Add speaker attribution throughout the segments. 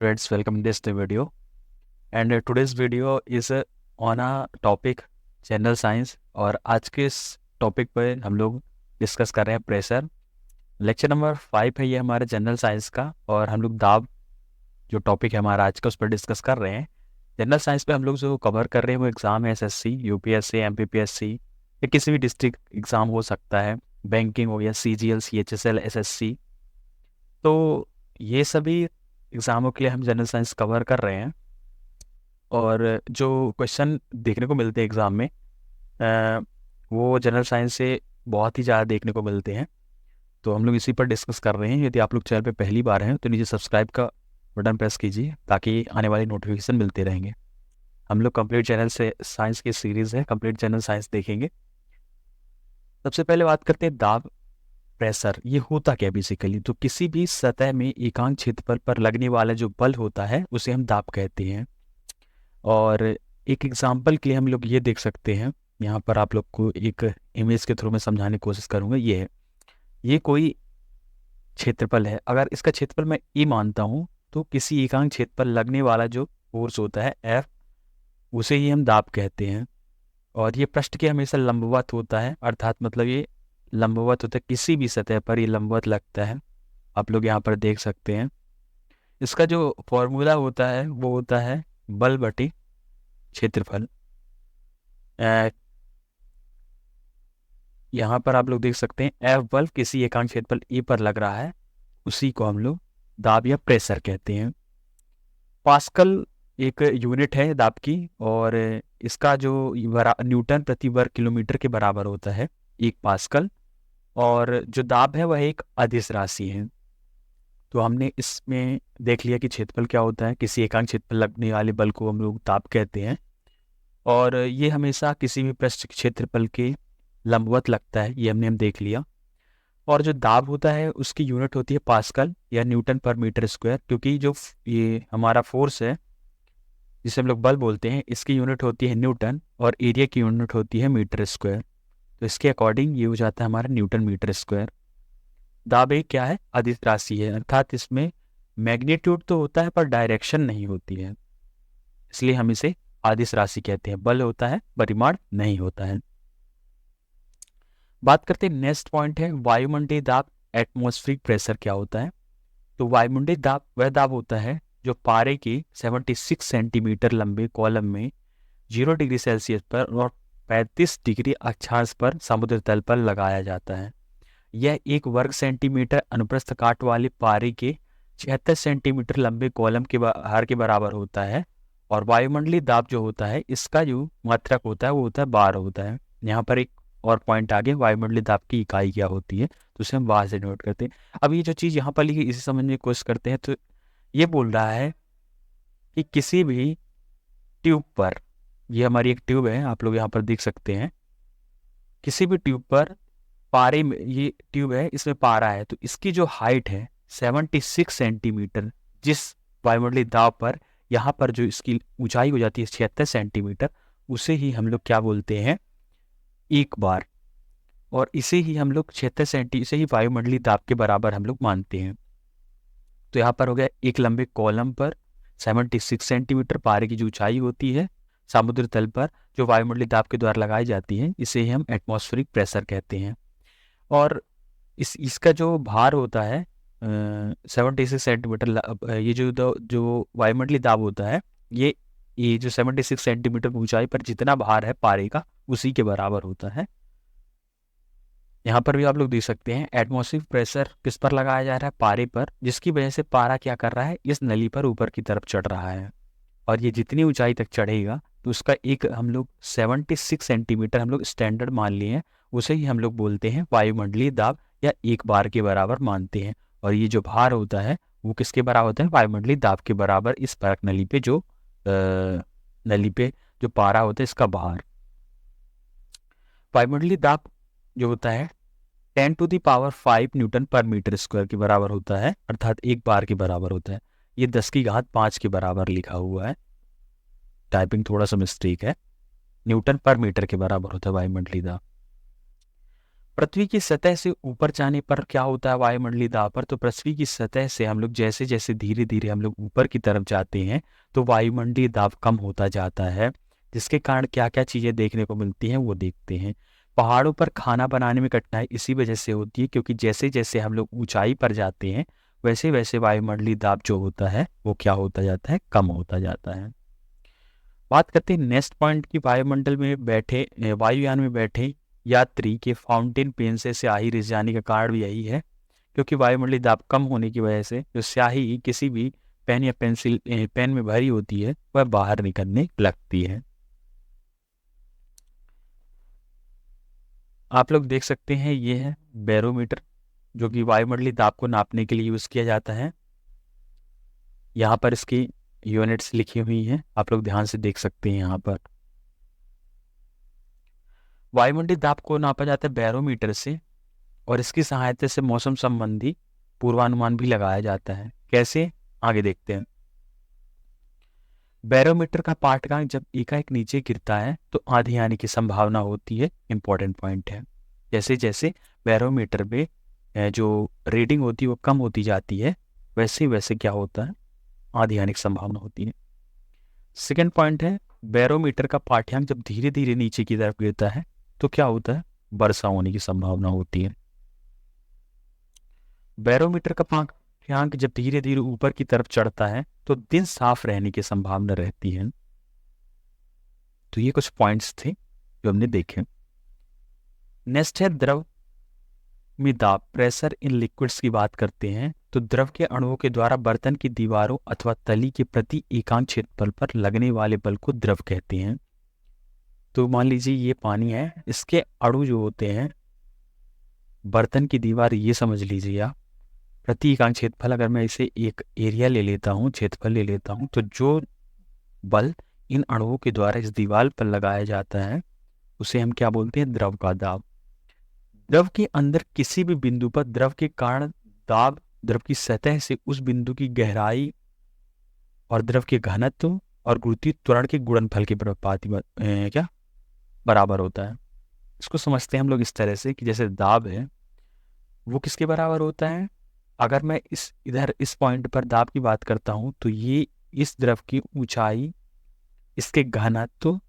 Speaker 1: Friends, welcome to this video. And today's video is on a topic general science. और आज के इस topic पे हम लोग डिस्कस कर रहे हैं प्रेशर। लेक्चर नंबर 5 है ये हमारे जनरल साइंस का, और हम लोग दाब जो टॉपिक है हमारा आज का उस पर डिस्कस कर रहे हैं। जनरल साइंस पे हम लोग जो कवर कर रहे हैं वो एग्ज़ाम है एसएससी, यूपीएससी, एमपीपीएससी या किसी भी डिस्ट्रिक्ट एग्ज़ाम हो सकता है, बैंकिंग हो या सीजीएल, सीएचएसएल, एसएससी। तो ये सभी एग्ज़ामों के लिए हम जनरल साइंस कवर कर रहे हैं। और जो क्वेश्चन देखने को मिलते हैं एग्ज़ाम में वो जनरल साइंस से बहुत ही ज़्यादा देखने को मिलते हैं। तो हम लोग इसी पर डिस्कस कर रहे हैं। यदि आप लोग चैनल पे पहली बार हैं तो नीचे सब्सक्राइब का बटन प्रेस कीजिए ताकि आने वाली नोटिफिकेशन मिलते रहेंगे। हम लोग कंप्लीट चैनल से साइंस की सीरीज़ है, कंप्लीट जनरल साइंस देखेंगे। सबसे पहले बात करते हैं दाब, प्रेशर। ये होता क्या बेसिकली? तो किसी भी सतह में एकांक क्षेत्रफल पर लगने वाला जो बल होता है उसे हम दाब कहते हैं। और एक एग्जाम्पल के लिए हम लोग ये देख सकते हैं, यहाँ पर आप लोग को एक इमेज के थ्रू मैं समझाने की कोशिश करूँगा। ये है, ये कोई क्षेत्रफल है। अगर इसका क्षेत्रफल मैं ई मानता हूँ तो किसी एकांक क्षेत्र पर लगने वाला जो फोर्स होता है एफ, उसे ही हम दाब कहते हैं। और ये पृष्ठ के हमेशा लंबवत होता है, अर्थात मतलब ये लंबवत होता है, किसी भी सतह पर ये लंबवत लगता है। आप लोग यहाँ पर देख सकते हैं। इसका जो फॉर्मूला होता है वो होता है बल बटे क्षेत्रफल। यहाँ पर आप लोग देख सकते हैं एफ बल किसी एकांक क्षेत्रफल ए पर लग रहा है, उसी को हम लोग दाब या प्रेशर कहते हैं। पास्कल एक यूनिट है दाब की, और इसका जो न्यूटन प्रति वर्ग किलोमीटर के बराबर होता है 1 पास्कल। और जो दाब है वह एक अदिश राशि है। तो हमने इसमें देख लिया कि क्षेत्रफल क्या होता है। किसी एकांक क्षेत्र पर लगने वाले बल को हम लोग दाब कहते हैं, और ये हमेशा किसी भी पृष्ठ क्षेत्रफल के लंबवत लगता है। ये हम देख लिया। और जो दाब होता है उसकी यूनिट होती है पास्कल या न्यूटन पर मीटर स्क्वायर, क्योंकि जो ये हमारा फोर्स है जिसे हम लोग बल बोलते हैं, इसकी यूनिट होती है न्यूटन और एरिया की यूनिट होती है मीटर स्क्वायर। तो इसके अकॉर्डिंग ये हो जाता है हमारा न्यूटन मीटर स्क्वायर। दाब एक क्या है? अदिश राशि है, अर्थात इसमें मैग्नीट्यूड तो होता है पर डायरेक्शन नहीं होती है, इसलिए हम इसे अदिश राशि कहते हैं। बल होता है, परिमाण नहीं होता है। बात करते हैं नेक्स्ट पॉइंट है वायुमंडलीय दाब, एटमॉस्फेरिक प्रेशर क्या होता है। तो वायुमंडलीय दाब वह दाब होता है जो पारे के 76 सेंटीमीटर लंबे कॉलम में 0 डिग्री सेल्सियस पर और 35 डिग्री अक्षांश पर समुद्र तल पर लगाया जाता है। यह 1 वर्ग सेंटीमीटर अनुप्रस्थ काट वाले पारे के 76 सेंटीमीटर लंबे कॉलम के भार के बराबर होता है। और वायुमंडलीय दाब जो होता है इसका जो मात्रक होता है वो होता है बार होता है। यहाँ पर एक और पॉइंट आगे, वायुमंडलीय दाब की इकाई क्या होती है, तो उसे हम बार से नोट करते हैं। अब ये जो चीज़ यहाँ पर लिखी इसे समझने की कोशिश करते हैं। तो ये बोल रहा है कि किसी भी ट्यूब पर, ये हमारी एक ट्यूब है, आप लोग यहाँ पर देख सकते हैं, किसी भी ट्यूब पर पारे में, ये ट्यूब है इसमें पारा है, तो इसकी जो हाइट है 76 सेंटीमीटर, जिस वायुमंडलीय दाब पर यहाँ पर जो इसकी ऊंचाई हो जाती है 76 सेंटीमीटर, उसे ही हम लोग क्या बोलते हैं? 1 बार। और इसे ही हम लोग 76 इसे ही वायुमंडलीय दाब के बराबर हम लोग मानते हैं। तो यहाँ पर हो गया एक लंबे कॉलम पर 76 सेंटीमीटर पारे की जो ऊंचाई होती है समुद्र तल पर, जो वायुमंडलीय दाब के द्वारा लगाई जाती है, इसे ही हम एटमॉस्फेरिक प्रेशर कहते हैं। और इसका जो भार होता है 76 सेंटीमीटर, ये जो वायुमंडलीय दाब होता है, ये जो 76 सेंटीमीटर ऊंचाई पर जितना भार है पारे का, उसी के बराबर होता है। यहाँ पर भी आप लोग देख सकते हैं एटमॉस्फेरिक प्रेशर किस पर लगाया जा रहा है? पारे पर, जिसकी वजह से पारा क्या कर रहा है? इस नली पर ऊपर की तरफ चढ़ रहा है। और ये जितनी ऊंचाई तक चढ़ेगा तो उसका एक हम लोग 76 सेंटीमीटर हम लोग स्टैंडर्ड मान लिए हैं, उसे ही हम लोग बोलते हैं वायुमंडलीय दाब या 1 बार के बराबर मानते हैं। और ये जो भार होता है वो किसके बराबर होता है? वायुमंडलीय दाब के बराबर। इस परख नली पे जो नली पे जो पारा होता है इसका भार। वायुमंडलीय दाब जो होता है 10⁵ न्यूटन पर मीटर स्क्वायर के बराबर होता है, अर्थात 1 बार के बराबर होता है। ये 10⁵ के बराबर लिखा हुआ है, टाइपिंग थोड़ा सा मिस्टेक है। न्यूटन पर मीटर के बराबर होता है वायुमंडलीय दाब। पृथ्वी की सतह से ऊपर जाने पर क्या होता है वायुमंडलीय दाब पर? तो पृथ्वी की सतह से हम लोग जैसे जैसे धीरे धीरे हम लोग ऊपर की तरफ जाते हैं तो वायुमंडलीय दाब कम होता जाता है, जिसके कारण क्या क्या चीजें देखने को मिलती हैं वो देखते हैं। पहाड़ों पर खाना बनाने में कठिनाई इसी वजह से होती है क्योंकि जैसे जैसे हम लोग ऊंचाई पर जाते हैं वैसे वैसे वायुमंडलीय दाब जो होता है वो क्या होता जाता है, कम होता जाता है। बात करते हैं नेक्स्ट पॉइंट की, वायुमंडल में बैठे वायुयान में बैठे यात्री के फाउंटेन पेन से स्याही रिस जाने का कारण भी यही है, क्योंकि वायुमंडलीय दाब कम होने की वजह से जो स्याही किसी भी पेन या पेंसिल पेन में भरी होती है वह बाहर निकलने लगती है। आप लोग देख सकते हैं ये है बैरोमीटर, जो कि वायुमंडलीय दाब को नापने के लिए यूज किया जाता है। यहाँ पर इसकी यूनिट्स लिखी हुई हैं, आप लोग ध्यान से देख सकते हैं। यहाँ पर वायुमंडलीय दाब को नापा जाता है बैरोमीटर से और इसकी सहायता से मौसम संबंधी पूर्वानुमान भी लगाया जाता है। कैसे, आगे देखते हैं। बैरोमीटर का पाठकांक जब एकाएक नीचे गिरता है तो आंधी आने की संभावना होती है, इंपॉर्टेंट पॉइंट है। जैसे जैसे बैरोमीटर में जो रीडिंग होती है वो कम होती जाती है वैसे वैसे क्या होता है, आंधी आने की संभावना होती है। सेकेंड पॉइंट है, बैरोमीटर का पाठ्यांक जब धीरे धीरे नीचे की तरफ गिरता है तो क्या होता है, वर्षा होने की संभावना होती है। बैरोमीटर का पाठ्यांक जब धीरे धीरे ऊपर की तरफ चढ़ता है तो दिन साफ रहने की संभावना रहती है। तो ये कुछ पॉइंट्स थे जो हमने देखे। नेक्स्ट है द्रव में दाब, प्रेशर इन लिक्विड्स की बात करते हैं। तो द्रव के अणुओं के द्वारा बर्तन की दीवारों अथवा तली के प्रति एकांक क्षेत्रफल पर लगने वाले बल को द्रव कहते हैं। तो मान लीजिए ये पानी है, इसके अणु जो होते हैं, बर्तन की दीवार ये समझ लीजिए आप, प्रति एकांक क्षेत्रफल अगर मैं इसे एक एरिया ले लेता हूँ, क्षेत्रफल ले लेता हूँ, तो जो बल इन अणुओं के द्वारा इस दीवार पर लगाया जाता है उसे हम क्या बोलते हैं, द्रव का दाब। द्रव के अंदर किसी भी बिंदु पर द्रव के कारण दाब द्रव की सतह से उस बिंदु की गहराई और द्रव के घनत्व और गुरुत्वीय त्वरण के गुणनफल के क्या बराबर होता है। इसको समझते हैं हम लोग इस तरह से कि जैसे दाब है वो किसके बराबर होता है, अगर मैं इधर इस पॉइंट पर दाब की बात करता हूं तो ये इस द्रव की ऊंचाई, इसके घनत्व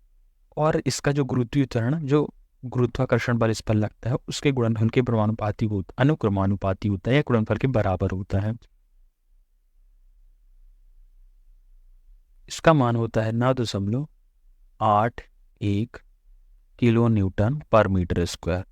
Speaker 1: और इसका जो गुरुत्वीय त्वरण, जो गुरुत्वाकर्षण बल इस पर लगता है, उसके गुणनफल के अनुक्रमानुपाती होता है या गुणनफल के बराबर होता है। इसका मान होता है 9.81 किलो न्यूटन पर मीटर स्क्वायर।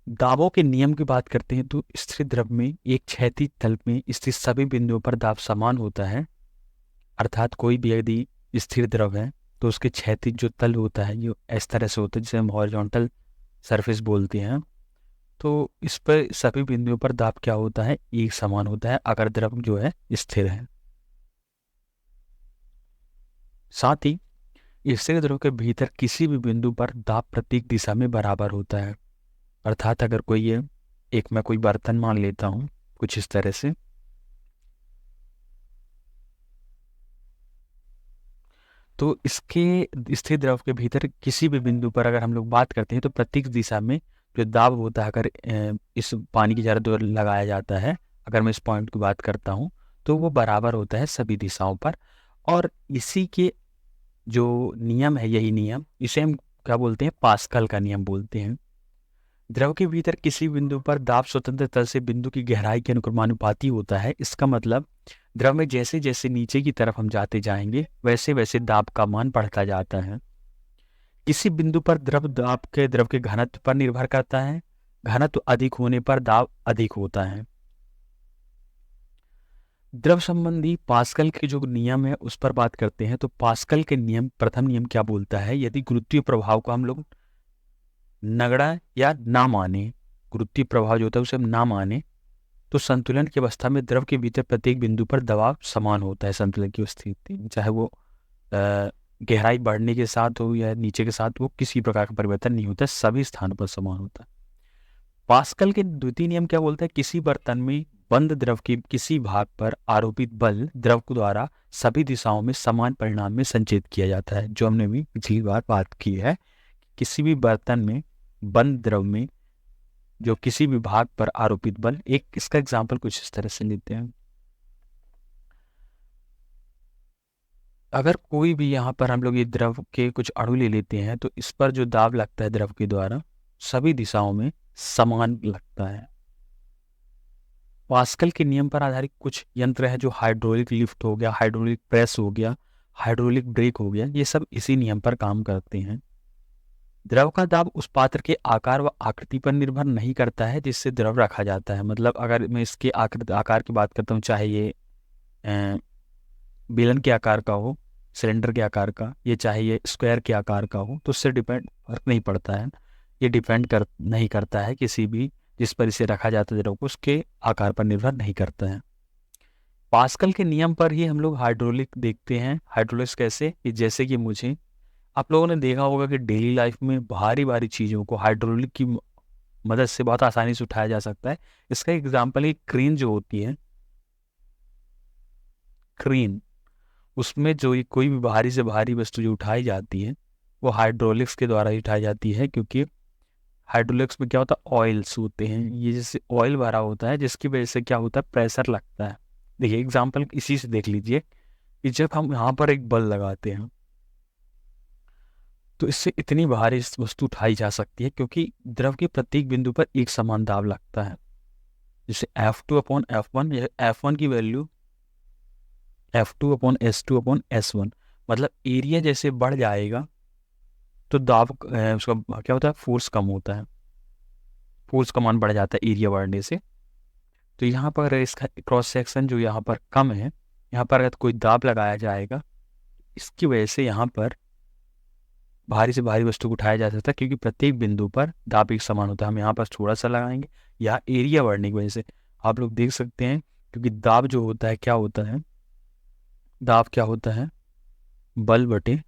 Speaker 1: दाबों के नियम की बात करते हैं तो स्थिर द्रव में एक क्षैतिज तल में स्थित सभी बिंदुओं पर दाब समान होता है। अर्थात कोई भी यदि स्थिर द्रव है तो उसके क्षैतिज जो तल होता है ये इस तरह से होता है जिसे हम हॉरिजॉन्टल सरफेस बोलते हैं। तो इस पर सभी बिंदुओं पर दाब क्या होता है, एक समान होता है अगर द्रव जो है स्थिर है। साथ ही स्थिर द्रव के भीतर किसी भी बिंदु पर दाब प्रत्येक दिशा में बराबर होता है। अर्थात अगर कोई मैं कोई बर्तन मान लेता हूं कुछ इस तरह से, तो इसके स्थिर द्रव के भीतर किसी भी बिंदु पर अगर हम लोग बात करते हैं तो प्रत्येक दिशा में जो दाब होता है, अगर इस पानी की जरा दूर लगाया जाता है, अगर मैं इस पॉइंट की बात करता हूं तो वो बराबर होता है सभी दिशाओं पर। और इसी के जो नियम है, यही नियम, इसे हम क्या बोलते हैं, पास्कल का नियम बोलते हैं। द्रव के भीतर किसी बिंदु पर दाब स्वतंत्र तल से बिंदु की गहराई के अनुक्रमानुपाती होता है। इसका मतलब द्रव में जैसे जैसे नीचे की तरफ हम जाते जाएंगे वैसे वैसे दाब का मान बढ़ता जाता है। किसी बिंदु पर द्रव के घनत्व पर निर्भर करता है। घनत्व अधिक होने पर दाब अधिक होता है। द्रव संबंधी पास्कल के जो नियम है उस पर बात करते हैं। तो पास्कल के नियम, प्रथम नियम क्या बोलता है, यदि गुरुत्वीय प्रभाव को हम लोग नगण्य या ना माने, गुरुत्वीय प्रभाव जो होता है उसे हम ना माने, तो संतुलन की अवस्था में द्रव के भीतर प्रत्येक बिंदु पर दबाव समान होता है। संतुलन की स्थिति में चाहे वो गहराई बढ़ने के साथ हो या नीचे के साथ, वो किसी प्रकार का परिवर्तन नहीं होता है, सभी स्थानों पर समान होता है। पास्कल के द्वितीय नियम क्या बोलता है, किसी बर्तन में बंद द्रव के किसी भाग पर आरोपित बल द्रव को द्वारा सभी दिशाओं में समान परिमाण में संचित किया जाता है, जो हमने भी पिछली बार बात की है। किसी भी बर्तन में बंद द्रव में जो किसी भी भाग पर आरोपित बल, एक इसका एग्जाम्पल कुछ इस तरह से लेते हैं। अगर कोई भी यहाँ पर हम लोग ये द्रव के कुछ अणु ले लेते हैं तो इस पर जो दाब लगता है द्रव के द्वारा सभी दिशाओं में समान लगता है। पास्कल के नियम पर आधारित कुछ यंत्र है, जो हाइड्रोलिक लिफ्ट हो गया, हाइड्रोलिक प्रेस हो गया, हाइड्रोलिक ब्रेक हो गया, ये सब इसी नियम पर काम करते हैं। द्रव का दाब उस पात्र के आकार व आकृति पर निर्भर नहीं करता है जिससे द्रव रखा जाता है। मतलब अगर मैं इसके आकार की बात करता हूँ, चाहे ये बेलन के आकार का हो, सिलेंडर के आकार का, ये चाहे ये स्क्वायर के आकार का हो, तो उससे फर्क नहीं पड़ता है। ये नहीं करता है किसी भी जिस पर इसे रखा जाता है द्रव को, उसके आकार पर निर्भर नहीं करता है। पास्कल के नियम पर ही हम लोग हाइड्रोलिक देखते हैं। हाइड्रोलिक्स कैसे, कि जैसे कि आप लोगों ने देखा होगा कि डेली लाइफ में भारी भारी चीज़ों को हाइड्रोलिक की मदद से बहुत आसानी से उठाया जा सकता है। इसका एग्जाम्पल एक क्रेन जो होती है, क्रेन, उसमें जो कोई भी भारी से भारी वस्तु जो उठाई जाती है वो हाइड्रोलिक्स के द्वारा ही उठाई जाती है, क्योंकि हाइड्रोलिक्स में क्या होता है, ऑयल्स होते हैं, ये जैसे ऑयल भरा होता है जिसकी वजह से क्या होता है, प्रेशर लगता है। देखिए एग्जाम्पल इसी से देख लीजिए कि जब हम यहाँ पर एक बल लगाते हैं तो इससे इतनी भारी वस्तु उठाई जा सकती है क्योंकि द्रव के प्रत्येक बिंदु पर एक समान दाब लगता है। जैसे F2/F1, F1 की वैल्यू F2/S2/S1, मतलब एरिया जैसे बढ़ जाएगा तो दाब उसका क्या होता है, फोर्स कम होता है, फोर्स का मान बढ़ जाता है एरिया बढ़ने से। तो यहाँ पर इसका क्रॉस सेक्शन जो यहाँ पर कम है, यहाँ पर अगर कोई दाब लगाया जाएगा इसकी वजह से यहाँ पर भारी से भारी वस्तु को उठाया जा सकता है, क्योंकि प्रत्येक बिंदु पर दाब एक समान होता है। हम यहाँ पर थोड़ा सा लगाएंगे, यहाँ एरिया बढ़ने की वजह से आप लोग देख सकते हैं, क्योंकि दाब जो होता है क्या होता है, दाब क्या होता है, बल बटे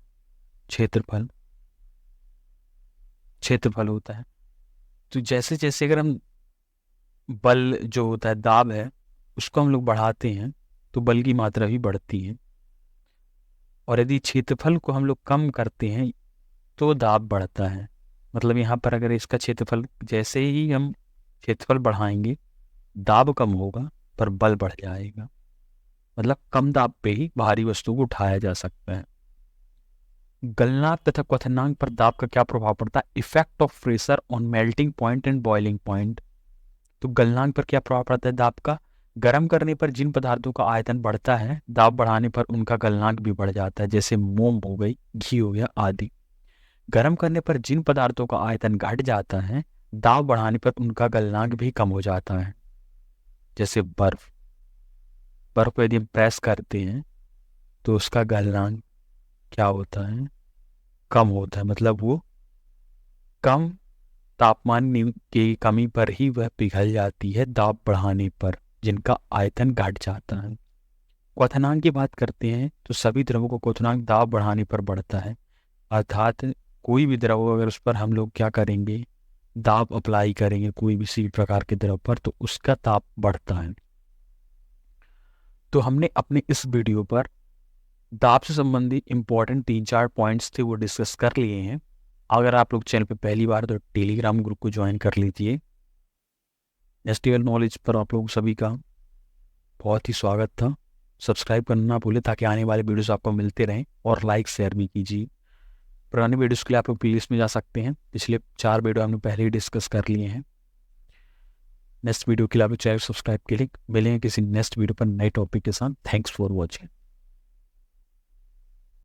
Speaker 1: क्षेत्रफल होता है। तो जैसे जैसे अगर हम बल जो होता है, दाब है, उसको हम लोग बढ़ाते हैं तो बल की मात्रा भी बढ़ती है, और यदि क्षेत्रफल को हम लोग कम करते हैं तो दाब बढ़ता है। मतलब यहाँ पर अगर इसका क्षेत्रफल, जैसे ही हम क्षेत्रफल बढ़ाएंगे दाब कम होगा पर बल बढ़ जाएगा। मतलब कम दाब पे ही भारी वस्तु को उठाया जा सकता है। गलनांक तथा क्वथनांक पर दाब का क्या प्रभाव पड़ता है, effect of pressure on melting point and boiling point. तो गलनांक पर क्या प्रभाव पड़ता है दाब का, गर्म करने पर जिन पदार्थों का आयतन बढ़ता है दाब बढ़ाने पर उनका गलनांक भी बढ़ जाता है, जैसे मोम हो गई, घी हो गया आदि। गर्म करने पर जिन पदार्थों का आयतन घट जाता है दाब बढ़ाने पर उनका गलनांक भी कम हो जाता है, जैसे बर्फ को यदि हम प्रेस करते हैं तो उसका गलनांक क्या होता है, कम होता है। मतलब वो कम तापमान की कमी पर ही वह पिघल जाती है दाब बढ़ाने पर, जिनका आयतन घट जाता है। क्वथनांक की बात करते हैं तो सभी द्रवों को क्वथनांक दाब बढ़ाने पर बढ़ता है, अर्थात कोई भी द्रव अगर उस पर हम लोग क्या करेंगे, दाब अप्लाई करेंगे कोई भी किसी प्रकार के द्रव पर, तो उसका ताप बढ़ता है। तो हमने अपने इस वीडियो पर दाब से संबंधित इंपॉर्टेंट 3-4 पॉइंट्स थे वो डिस्कस कर लिए हैं। अगर आप लोग चैनल पे पहली बार तो टेलीग्राम ग्रुप को ज्वाइन कर लीजिए। एसटीएल नॉलेज पर आप लोग सभी का बहुत ही स्वागत था। सब्सक्राइब करना ना भूलें ताकि आने वाले वीडियोस आपको मिलते रहें, और लाइक शेयर भी कीजिए। पुराने वीडियोस के लिए आप लोग प्लेलिस्ट में जा सकते हैं, पिछले 4 वीडियो हमने पहले ही डिस्कस कर लिए हैं। नेक्स्ट वीडियो के लिए आप लोग चैनल सब्सक्राइब के लिए मिलेंगे किसी नेक्स्ट वीडियो पर नए टॉपिक के साथ। Thanks for watching.